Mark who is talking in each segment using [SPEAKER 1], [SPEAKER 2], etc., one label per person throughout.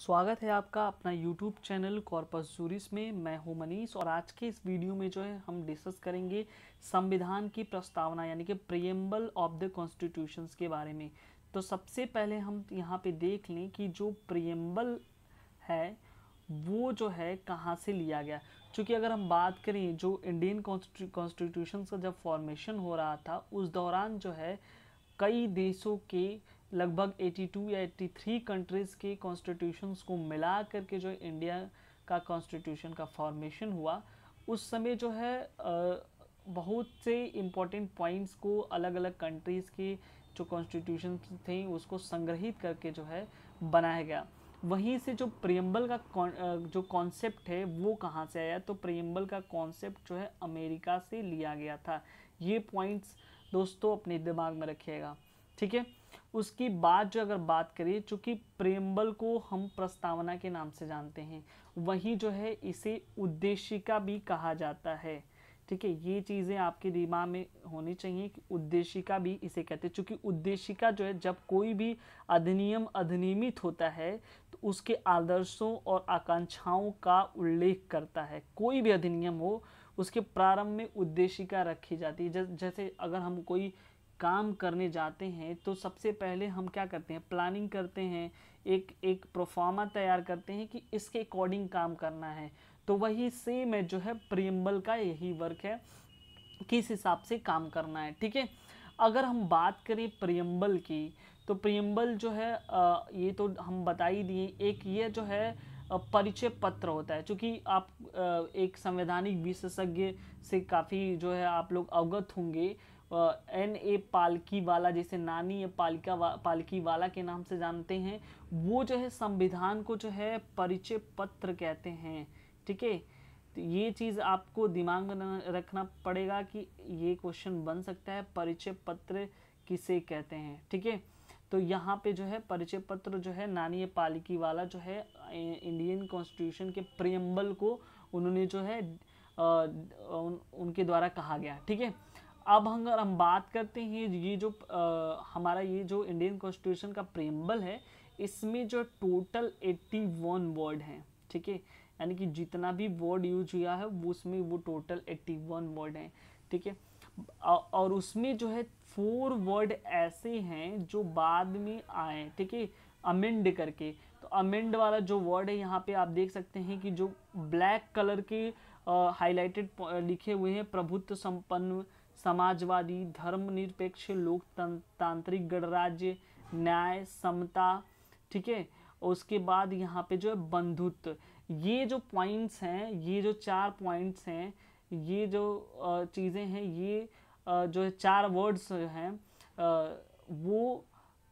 [SPEAKER 1] स्वागत है आपका अपना YouTube चैनल कॉर्पस जूरिस में। मैं हूं मनीष और आज के इस वीडियो में जो है हम डिस्कस करेंगे संविधान की प्रस्तावना यानी कि प्रीएम्बल ऑफ द कॉन्स्टिट्यूशंस के बारे में। तो सबसे पहले हम यहाँ पे देख लें कि जो प्रीएम्बल है वो जो है कहाँ से लिया गया। क्योंकि अगर हम बात करें जो इंडियन कॉन्स्टिट्यूशन का जब फॉर्मेशन हो रहा था उस दौरान जो है कई देशों के लगभग 82 या 83 कंट्रीज़ के कॉन्स्टिट्यूशंस को मिला करके जो इंडिया का कॉन्स्टिट्यूशन का फॉर्मेशन हुआ उस समय जो है बहुत से इम्पोर्टेंट पॉइंट्स को अलग अलग कंट्रीज़ के जो कॉन्स्टिट्यूशन थे उसको संग्रहित करके जो है बनाया गया। वहीं से जो प्रीएम्बल का जो कॉन्सेप्ट है वो कहाँ से आया, तो प्रीएम्बल का कॉन्सेप्ट जो है अमेरिका से लिया गया था। ये पॉइंट्स दोस्तों अपने दिमाग में रखिएगा, ठीक है। उसकी बाद जो अगर बात करें, चूँकि प्रीएम्बल को हम प्रस्तावना के नाम से जानते हैं, वहीं जो है इसे उद्देशिका भी कहा जाता है, ठीक है। ये चीज़ें आपके दिमाग में होनी चाहिए कि उद्देशिका भी इसे कहते हैं। चूँकि उद्देशिका जो है जब कोई भी अधिनियम अधिनियमित होता है तो उसके आदर्शों और आकांक्षाओं का उल्लेख करता है। कोई भी अधिनियम हो उसके प्रारंभ में उद्देशिका रखी जाती है। जैसे अगर हम कोई काम करने जाते हैं तो सबसे पहले हम क्या करते हैं, प्लानिंग करते हैं, एक प्रोफार्मा तैयार करते हैं कि इसके अकॉर्डिंग काम करना है। तो वही सेम है जो है प्रीएम्बल का यही वर्क है, किस हिसाब से काम करना है, ठीक है। अगर हम बात करें प्रीएम्बल की तो प्रीएम्बल जो है ये तो हम बता ही दिए। एक ये जो है परिचय पत्र होता है। क्योंकि आप एक संवैधानिक विशेषज्ञ से काफ़ी जो है आप लोग अवगत होंगे। N.A. पालकी वाला, जिसे नानी पालकी वाला के नाम से जानते हैं, वो जो है संविधान को जो है परिचय पत्र कहते हैं, ठीक है। तो ये चीज़ आपको दिमाग में रखना पड़ेगा कि ये क्वेश्चन बन सकता है, परिचय पत्र किसे कहते हैं, ठीक है। तो यहाँ पे जो है परिचय पत्र जो है नानी पालकी वाला जो है इंडियन कॉन्स्टिट्यूशन के प्रीएम्बल को उन्होंने जो है उनके द्वारा कहा गया, ठीक है। अब अगर हम बात करते हैं ये जो हमारा ये जो इंडियन कॉन्स्टिट्यूशन का प्रीएम्बल है, इसमें जो टोटल 81 वर्ड हैं, ठीक है। यानी कि जितना भी वर्ड यूज हुआ है वो उसमें वो टोटल 81 वर्ड हैं, ठीक है। और उसमें जो है 4 वर्ड ऐसे हैं जो बाद में आए, ठीक है, अमेंड करके। तो अमेंड वाला जो वर्ड है यहाँ पे आप देख सकते हैं कि जो ब्लैक कलर के हाईलाइटेड लिखे हुए हैं, प्रभुत्व संपन्न, समाजवादी, धर्मनिरपेक्ष, लोकतांत्रिक, गणराज्य, न्याय, समता, ठीक है। और उसके बाद यहाँ पे जो है बंधुत्व। ये जो पॉइंट्स हैं, ये जो 4 पॉइंट्स हैं, ये जो चीज़ें हैं, ये जो है 4 वर्ड्स हैं, वो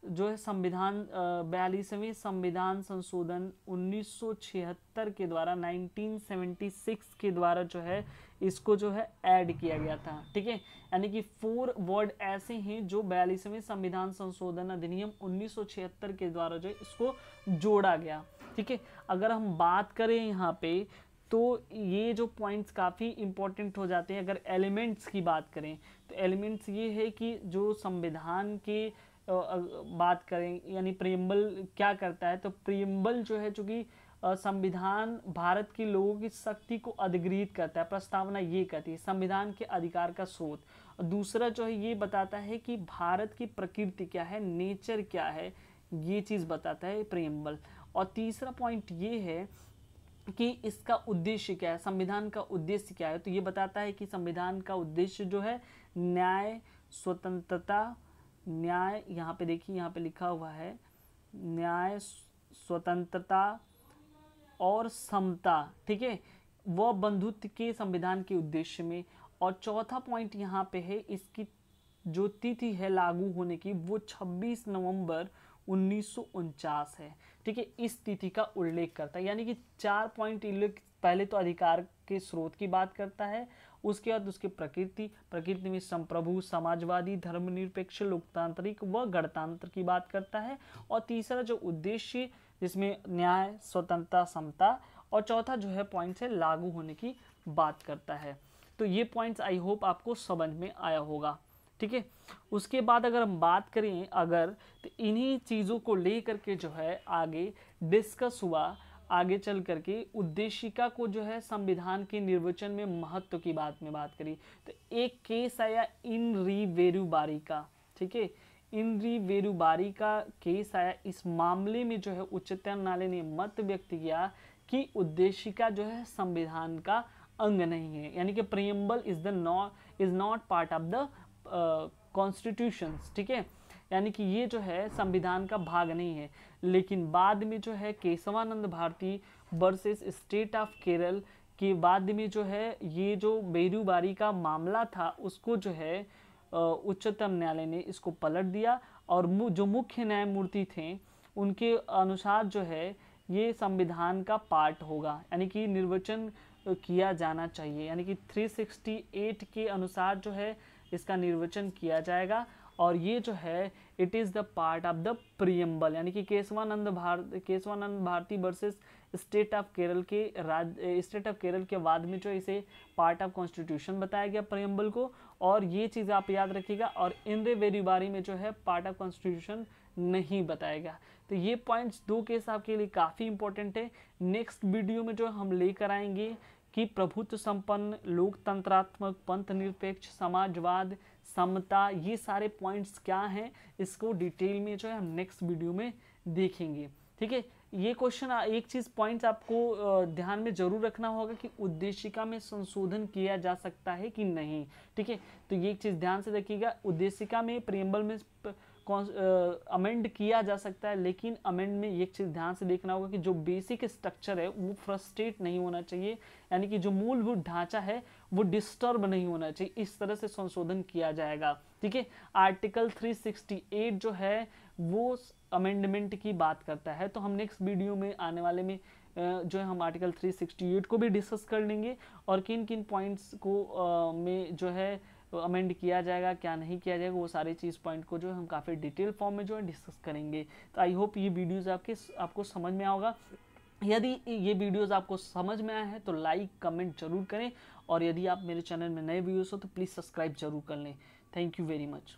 [SPEAKER 1] जो है संविधान 42वें संविधान संशोधन 1976 के द्वारा 1976 के द्वारा जो है इसको जो है ऐड किया गया था, ठीक है। यानी कि 4 वर्ड ऐसे हैं जो 42वें संविधान संशोधन अधिनियम 1976 के द्वारा जो है इसको जोड़ा गया, ठीक है। अगर हम बात करें यहाँ पे तो ये जो पॉइंट्स काफ़ी इंपॉर्टेंट हो जाते हैं। अगर एलिमेंट्स की बात करें तो एलिमेंट्स ये है कि जो संविधान के बात करें यानी प्रीएम्बल क्या करता है, तो प्रीएम्बल जो है चूँकि संविधान भारत के लोगों की शक्ति को अधिगृहित करता है। प्रस्तावना ये कहती है संविधान के अधिकार का स्रोत। और दूसरा जो है ये बताता है कि भारत की प्रकृति क्या है, नेचर क्या है, ये चीज़ बताता है प्रीएम्बल। और तीसरा पॉइंट ये है कि इसका उद्देश्य क्या है, संविधान का उद्देश्य क्या है। तो ये बताता है कि संविधान का उद्देश्य जो है न्याय, स्वतंत्रता, न्याय, यहाँ पे देखिए यहाँ पे लिखा हुआ है न्याय, स्वतंत्रता और समता, ठीक है, वह बंधुत्व के संविधान के उद्देश्य में। और चौथा पॉइंट यहाँ पे है इसकी जो तिथि है लागू होने की, वो 26 नवंबर 1949 है, ठीक है। इस तिथि का उल्लेख करता है। यानी कि 4 पॉइंट पहले तो अधिकार के स्रोत की बात करता है, उसके बाद उसकी प्रकृति में संप्रभु, समाजवादी, धर्मनिरपेक्ष, लोकतांत्रिक व गणतंत्र की बात करता है। और तीसरा जो उद्देश्य जिसमें न्याय, स्वतंत्रता, समता, और चौथा जो है पॉइंट है लागू होने की बात करता है। तो ये पॉइंट्स आई होप आपको समझ में आया होगा, ठीक है। उसके बाद अगर हम बात करें अगर, तो इन्हीं चीज़ों को लेकर के जो है आगे डिस्कस हुआ, आगे चल करके उद्देशिका को जो है संविधान के निर्वचन में महत्व की बात में बात करी। तो एक केस आया इन री वेरू बारी का, ठीक है, इन री वेरू बारी का केस आया। इस मामले में जो है उच्चतम न्यायालय ने मत व्यक्त किया कि उद्देशिका जो है संविधान का अंग नहीं है, यानी कि preamble is not part of the constitution, ठीक है, यानी कि ये जो है संविधान का भाग नहीं है। लेकिन बाद में जो है Kesavananda Bharati versus state of Kerala के बाद में जो है ये जो बेरूबारी का मामला था उसको जो है उच्चतम न्यायालय ने इसको पलट दिया और जो मुख्य न्यायमूर्ति थे उनके अनुसार जो है ये संविधान का पार्ट होगा, यानी कि निर्वचन किया जाना चाहिए, यानी कि 368 के अनुसार जो है इसका निर्वचन किया जाएगा। और ये जो है it is the part of the preamble, यानी कि Kesavananda Bharati versus state of Kerala के बाद में जो इसे पार्ट ऑफ कॉन्स्टिट्यूशन बताया गया प्रीएम्बल को। और ये चीज़ आप याद रखिएगा, और इन रे वेरीबारी में जो है पार्ट ऑफ कॉन्स्टिट्यूशन नहीं बताएगा। तो ये पॉइंट्स दो केस आपके लिए काफ़ी इंपॉर्टेंट है। नेक्स्ट वीडियो में जो हम लेकर आएंगे कि प्रभुत्व संपन्न, लोकतंत्रात्मक, पंथ निरपेक्ष, समाजवाद, समता, ये सारे पॉइंट्स क्या हैं इसको डिटेल में जो है हम नेक्स्ट वीडियो में देखेंगे, ठीक है। ये क्वेश्चन एक चीज़ पॉइंट्स आपको ध्यान में जरूर रखना होगा कि उद्देशिका में संशोधन किया जा सकता है कि नहीं, ठीक है। तो ये एक चीज़ ध्यान से रखिएगा, उद्देशिका में प्रीएम्बल में अमेंड किया जा सकता है, लेकिन अमेंड में एक चीज़ ध्यान से देखना होगा कि जो बेसिक स्ट्रक्चर है वो फ्रस्ट्रेट नहीं होना चाहिए, यानी कि जो मूलभूत ढांचा है वो डिस्टर्ब नहीं होना चाहिए, इस तरह से संशोधन किया जाएगा, ठीक है। आर्टिकल 368 जो है वो अमेंडमेंट की बात करता है। तो हम नेक्स्ट वीडियो में आने वाले में जो है हम आर्टिकल 368 को भी डिस्कस कर लेंगे और किन किन पॉइंट्स को में जो है अमेंड किया जाएगा, क्या नहीं किया जाएगा, वो सारी चीज़ पॉइंट को जो है हम काफ़ी डिटेल फॉर्म में जो है डिस्कस करेंगे। तो आई होप ये वीडियोज़ आपको समझ में आएगा। यदि ये वीडियोज़ आपको समझ में आया है तो लाइक कमेंट जरूर करें, और यदि आप मेरे चैनल में नए व्यूअर्स हो तो प्लीज़ सब्सक्राइब जरूर कर लें। Thank you very much.